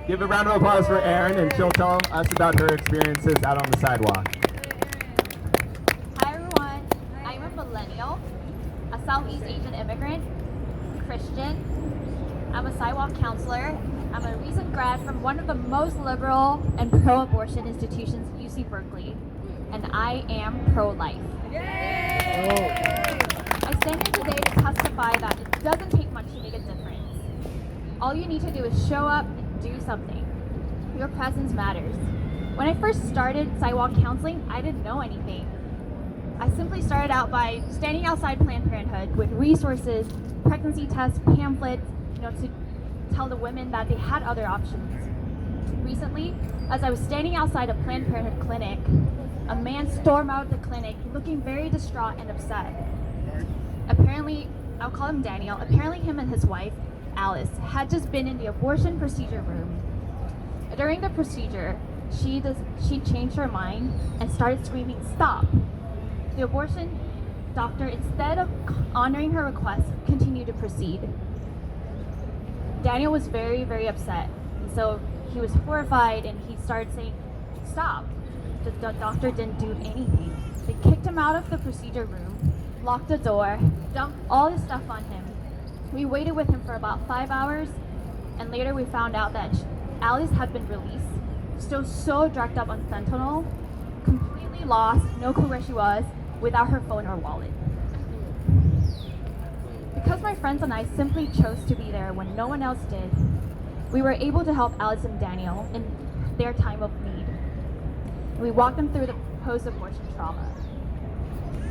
Give a round of applause for Erin, and she'll tell us about her experiences out on the sidewalk. Hi everyone, I'm a millennial, a Southeast Asian immigrant, Christian. I'm a sidewalk counselor. I'm a recent grad from one of the most liberal and pro-abortion institutions, UC Berkeley, and I am pro-life. I stand here today to testify that it doesn't take much to make a difference. All you need to do is show up and do something. Your presence matters. When I first started sidewalk counseling, I didn't know anything. I simply started out by standing outside Planned Parenthood with resources, pregnancy tests, pamphlets, to tell the women that they had other options. Recently, as I was standing outside a Planned Parenthood clinic, a man stormed out of the clinic looking very distraught and upset. Apparently, I'll call him Daniel, apparently him and his wife, Alice, had just been in the abortion procedure room. During the procedure, she changed her mind and started screaming, "Stop!" The abortion doctor, instead of honoring her request, continued to proceed. Daniel was very, very upset. And so he was horrified and he started saying, "Stop." The doctor didn't do anything. They kicked him out of the procedure room, locked the door, dumped all his stuff on him. We waited with him for about 5 hours, and later we found out that Alice had been released, still so drugged up on fentanyl, completely lost, no clue where she was, without her phone or wallet. Because my friends and I simply chose to be there when no one else did, we were able to help Alice and Daniel in their time of need. We walked them through the post-abortion trauma.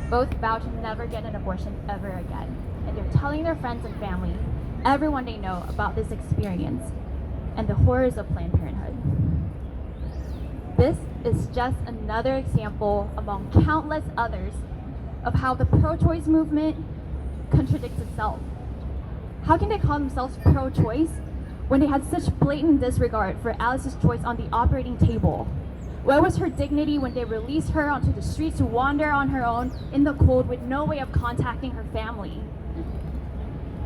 Both vowed to never get an abortion ever again, and they're telling their friends and family, everyone they know, about this experience and the horrors of Planned Parenthood. This is just another example among countless others of how the pro-choice movement contradicts itself. How can they call themselves pro-choice when they had such blatant disregard for Alice's choice on the operating table? Where was her dignity when they released her onto the streets to wander on her own in the cold with no way of contacting her family?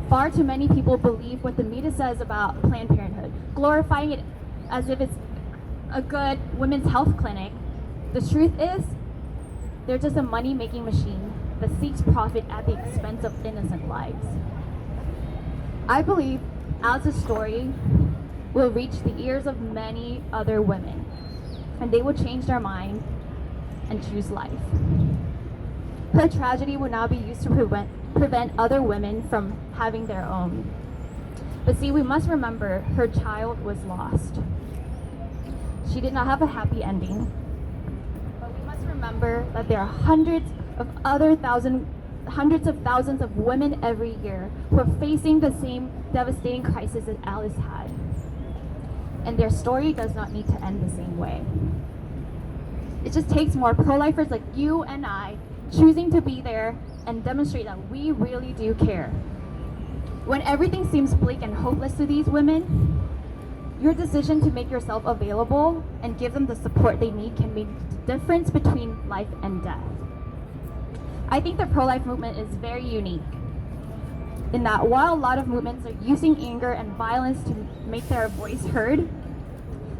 Far too many people believe what the media says about Planned Parenthood, glorifying it as if it's a good women's health clinic. The truth is, they're just a money-making machine that seeks profit at the expense of innocent lives. I believe Alice's story will reach the ears of many other women, and they will change their mind and choose life. Her tragedy will now be used to prevent other women from having their own. But see, we must remember her child was lost. She did not have a happy ending. But we must remember that there are hundreds of thousands of women every year who are facing the same devastating crisis that Alice had. And their story does not need to end the same way. It just takes more pro-lifers like you and I choosing to be there and demonstrate that we really do care. When everything seems bleak and hopeless to these women, your decision to make yourself available and give them the support they need can make the difference between life and death. I think the pro-life movement is very unique in that while a lot of movements are using anger and violence to make their voice heard,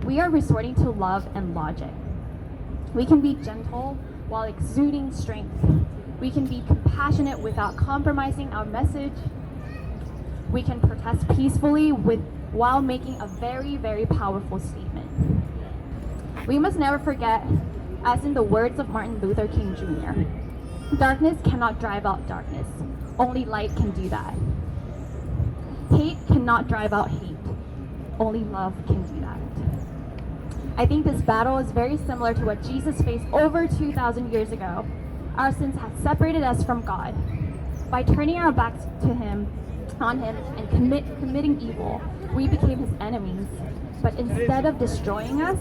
we are resorting to love and logic. We can be gentle while exuding strength. We can be compassionate without compromising our message. We can protest peacefully while making a very, very powerful statement. We must never forget, as in the words of Martin Luther King Jr., darkness cannot drive out darkness. Only light can do that. Hate cannot drive out hate. Only love can do that. I think this battle is very similar to what Jesus faced over 2,000 years ago. Our sins have separated us from God. By turning our backs on him and committing evil, we became his enemies. But instead of destroying us,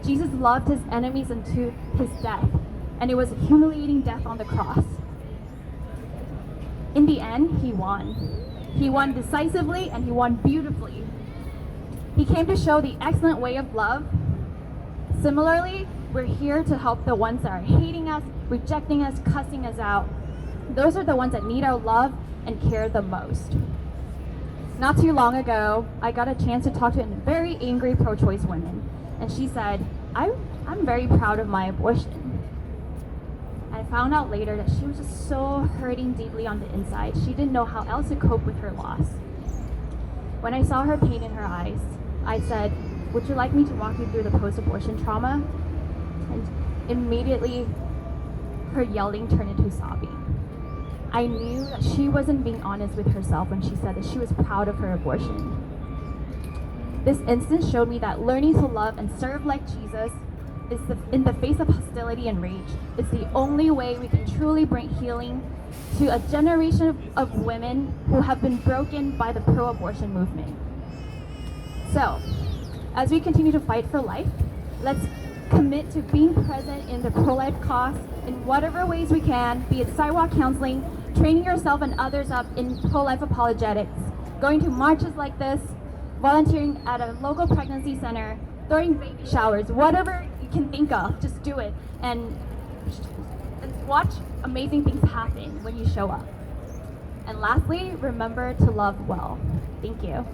Jesus loved his enemies unto his death, and it was a humiliating death on the cross. In the end, he won. He won decisively and he won beautifully. He came to show the excellent way of love. Similarly, we're here to help the ones that are hating us, rejecting us, cussing us out. Those are the ones that need our love and care the most. Not too long ago, I got a chance to talk to a very angry pro-choice woman, and she said, I'm very proud of my abortion. I found out later that she was just so hurting deeply on the inside. She didn't know how else to cope with her loss. When I saw her pain in her eyes, I said, would you like me to walk you through the post-abortion trauma? And immediately, her yelling turned into sobbing. I knew that she wasn't being honest with herself when she said that she was proud of her abortion. This instance showed me that learning to love and serve like Jesus in the face of hostility and rage is the only way we can truly bring healing to a generation of women who have been broken by the pro-abortion movement. So, as we continue to fight for life, let's commit to being present in the pro-life cause in whatever ways we can, be it sidewalk counseling, training yourself and others up in pro-life apologetics, going to marches like this, volunteering at a local pregnancy center, throwing baby showers, whatever you can think of, just do it. And watch amazing things happen when you show up. And lastly, remember to love well. Thank you.